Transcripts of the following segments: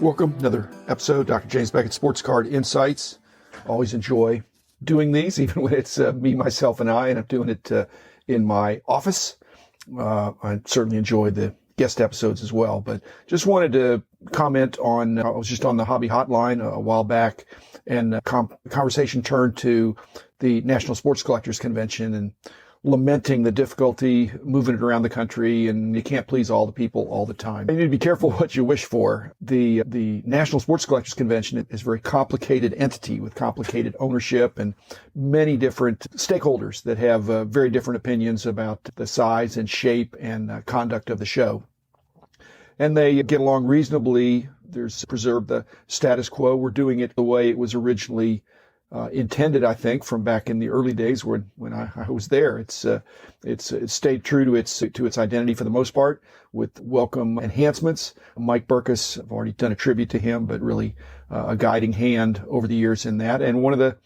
Welcome, another episode, Dr. James Beckett Sports Card Insights. Always enjoy doing these, even when it's me, myself, and I'm doing it in my office. I certainly enjoy the guest episodes as well, but just wanted to comment on, I was just on the Hobby Hotline a while back, and conversation turned to the National Sports Collectors Convention and lamenting the difficulty moving it around the country, and you can't please all the people all the time. You need to be careful what you wish for. The National Sports Collectors Convention is a very complicated entity with complicated ownership and many different stakeholders that have very different opinions about the size and shape and conduct of the show. And they get along reasonably. There's preserve the status quo. We're doing it the way it was originally intended, I think, from back in the early days when I was there. It's stayed true to its identity for the most part, with welcome enhancements. Mike Burkus, I've already done a tribute to him, but really a guiding hand over the years in that, and one of the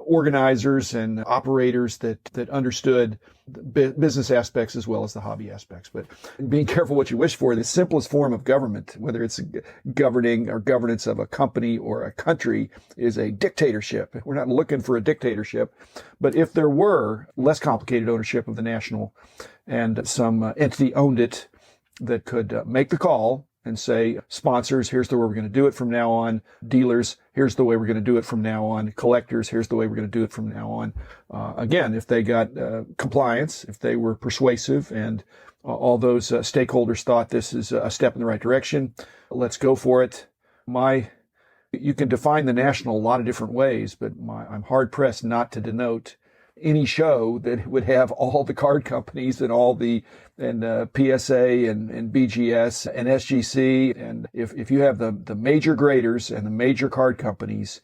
organizers and operators that understood the business aspects as well as the hobby aspects. But being careful what you wish for, the simplest form of government, whether it's governing or governance of a company or a country, is a dictatorship. We're not looking for a dictatorship, but if there were less complicated ownership of the national and some entity owned it that could make the call and say, sponsors, here's the way we're going to do it from now on. Dealers, here's the way we're going to do it from now on. Collectors, here's the way we're going to do it from now on. Again, if they got compliance, if they were persuasive, and all those stakeholders thought this is a step in the right direction, let's go for it. You can define the national a lot of different ways, but I'm hard-pressed not to denote any show that would have all the card companies and all the PSA and BGS and SGC. And if you have the major graders and the major card companies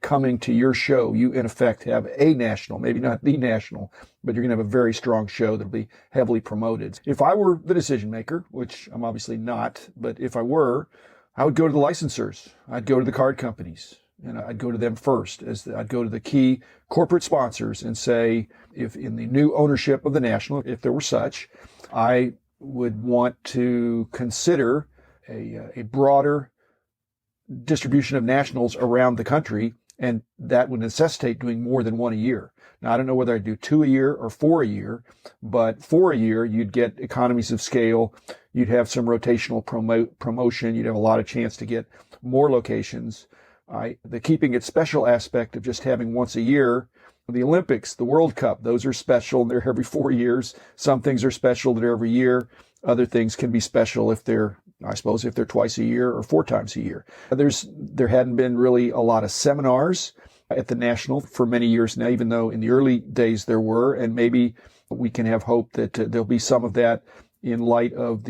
coming to your show, you in effect have a national, maybe not the national, but you're going to have a very strong show that'll be heavily promoted. If I were the decision maker, which I'm obviously not, but if I were, I would go to the licensors. I'd go to the card companies. And I'd go to them first, I'd go to the key corporate sponsors and say, if in the new ownership of the national, if there were such, I would want to consider a broader distribution of nationals around the country, and that would necessitate doing more than one a year. Now, I don't know whether I'd do 2 a year or 4 a year, but 4 a year, you'd get economies of scale. You'd have some rotational promotion. You'd have a lot of chance to get more locations. The keeping it special aspect of just having once a year, the Olympics, the World Cup, those are special. They're every 4 years. Some things are special that are every year. Other things can be special if they're twice a year or 4 times a year. There hadn't been really a lot of seminars at the National for many years now, even though in the early days there were, and maybe we can have hope that there'll be some of that in light of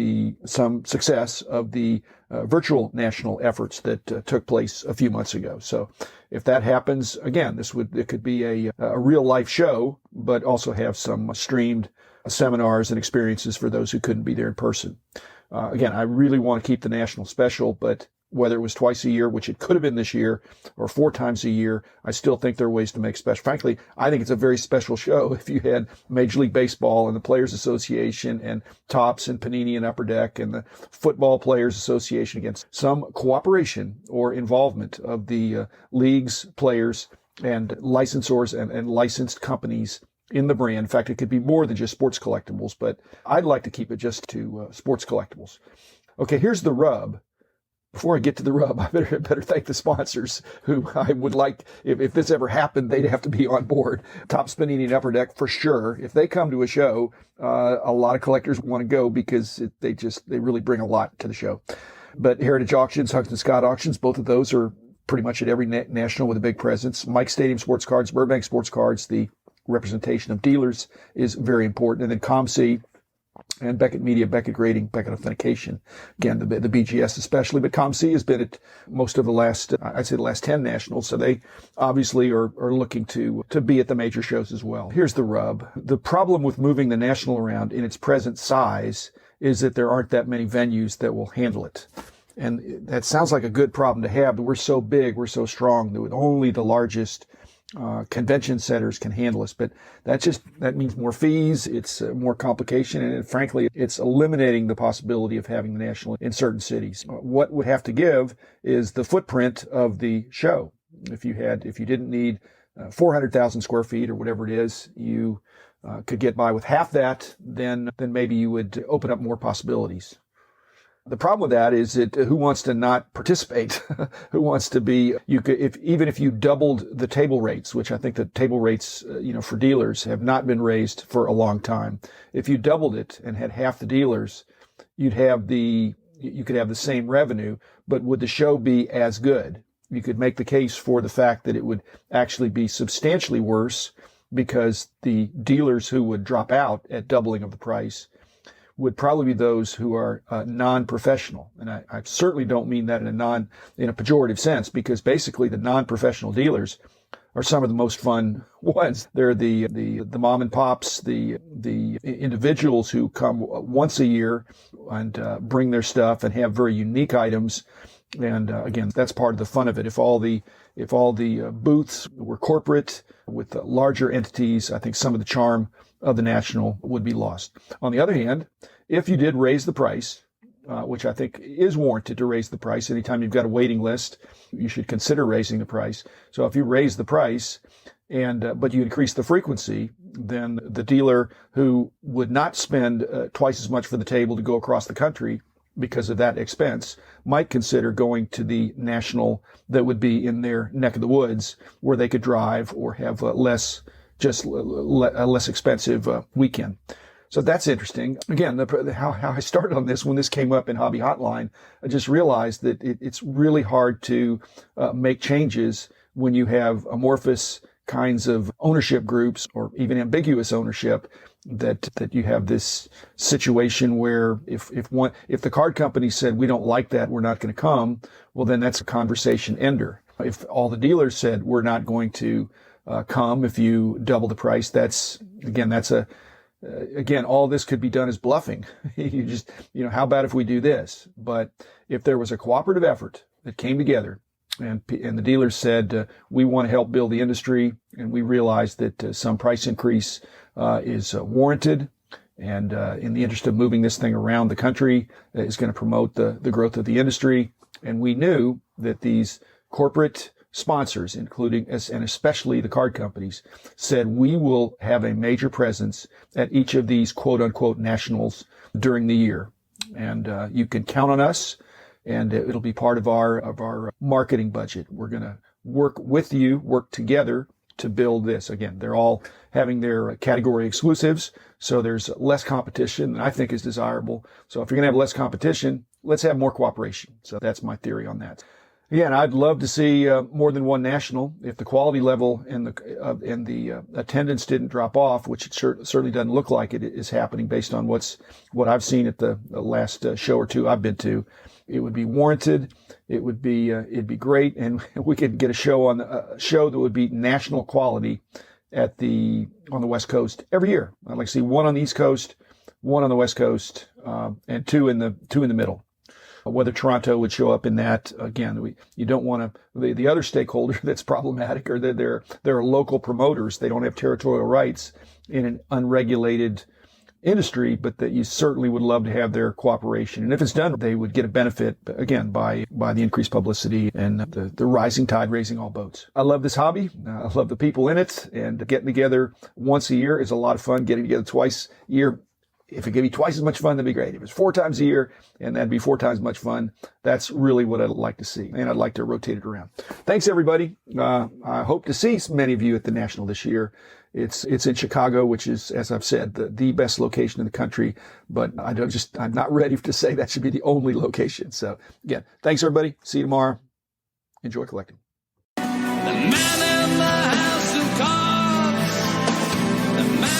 some success of the virtual national efforts that took place a few months ago. So if that happens, again, it could be a real life show, but also have some streamed seminars and experiences for those who couldn't be there in person. Again, I really want to keep the national special, but whether it was twice a year, which it could have been this year, or 4 times a year, I still think there are ways to make special. Frankly, I think it's a very special show if you had Major League Baseball and the Players Association and Topps and Panini and Upper Deck and the Football Players Association against some cooperation or involvement of the leagues, players, and licensors and licensed companies in the brand. In fact, it could be more than just sports collectibles, but I'd like to keep it just to sports collectibles. Okay, here's the rub. Before I get to the rub, I better thank the sponsors who I would like, if this ever happened, they'd have to be on board. Topps, Panini, and Upper Deck for sure. If they come to a show, a lot of collectors want to go because they really bring a lot to the show. But Heritage Auctions, Huggins and Scott Auctions, both of those are pretty much at every national with a big presence. Mike Stadium Sports Cards, Burbank Sports Cards, the representation of dealers is very important. And then ComC and Beckett Media, Beckett Grading, Beckett Authentication. Again, the BGS especially, but ComC has been at most of the last 10 nationals, so they obviously are looking to be at the major shows as well. Here's the rub. The problem with moving the national around in its present size is that there aren't that many venues that will handle it. And that sounds like a good problem to have, but we're so big, we're so strong that with only the largest convention centers can handle us, but that means more fees. It's more complication, and frankly, it's eliminating the possibility of having the national in certain cities. What would have to give is the footprint of the show. If you didn't need 400,000 square feet or whatever it is, you could get by with half that, then maybe you would open up more possibilities. The problem with that is that who wants to not participate? Who wants to be, even if you doubled the table rates, which I think the table rates, for dealers have not been raised for a long time. If you doubled it and had half the dealers, you could have the same revenue, but would the show be as good? You could make the case for the fact that it would actually be substantially worse because the dealers who would drop out at doubling of the price would probably be those who are non-professional. And I certainly don't mean that in a pejorative sense, because basically the non-professional dealers are some of the most fun ones. They're the mom and pops, the individuals who come once a year and bring their stuff and have very unique items. And again, that's part of the fun of it. If all the booths were corporate with larger entities, I think some of the charm of the national would be lost. On the other hand, if you did raise the price, which I think is warranted to raise the price, anytime you've got a waiting list, you should consider raising the price. So if you raise the price but you increase the frequency, then the dealer who would not spend twice as much for the table to go across the country because of that expense might consider going to the national that would be in their neck of the woods, where they could drive or have a less expensive weekend. So that's interesting. Again, how I started on this, when this came up in Hobby Hotline, I just realized that it's really hard to make changes when you have amorphous kinds of ownership groups or even ambiguous ownership, that you have this situation where if the card company said, we don't like that, we're not going to come, well, then that's a conversation ender. If all the dealers said, we're not going to come if you double the price, again, all this could be done as bluffing. You just, how about if we do this? But if there was a cooperative effort that came together and the dealers said, we want to help build the industry, and we realize that some price increase is warranted, and in the interest of moving this thing around the country is going to promote the growth of the industry. And we knew that these corporate sponsors, including and especially the card companies, said, we will have a major presence at each of these quote unquote nationals during the year. And you can count on us, and it'll be part of our marketing budget. We're going to work together to build this. Again, they're all having their category exclusives, so there's less competition than I think is desirable. So if you're going to have less competition, let's have more cooperation. So that's my theory on that. Again, I'd love to see more than one national if the quality level and the attendance didn't drop off, which it certainly doesn't look like it is happening based on what I've seen at the last show or two I've been to. It would be warranted. It'd be great, and we could get a show that would be national quality on the West Coast every year. I'd like to see one on the East Coast, one on the West Coast, and two in the middle. Whether Toronto would show up in that, again, you don't want to, the other stakeholder that's problematic, or that there are local promoters. They don't have territorial rights in an unregulated industry, but that you certainly would love to have their cooperation. And if it's done, they would get a benefit, again, by the increased publicity and the rising tide raising all boats. I love this hobby. I love the people in it, and getting together once a year is a lot of fun. Getting together twice a year, if it could be twice as much fun, that'd be great. If it's 4 times a year, and that'd be 4 times as much fun, that's really what I'd like to see. And I'd like to rotate it around. Thanks, everybody. I hope to see many of you at the National this year. It's in Chicago, which is, as I've said, the best location in the country. But I'm not ready to say that should be the only location. So again, thanks, everybody. See you tomorrow. Enjoy collecting. The man in the house of cards. The man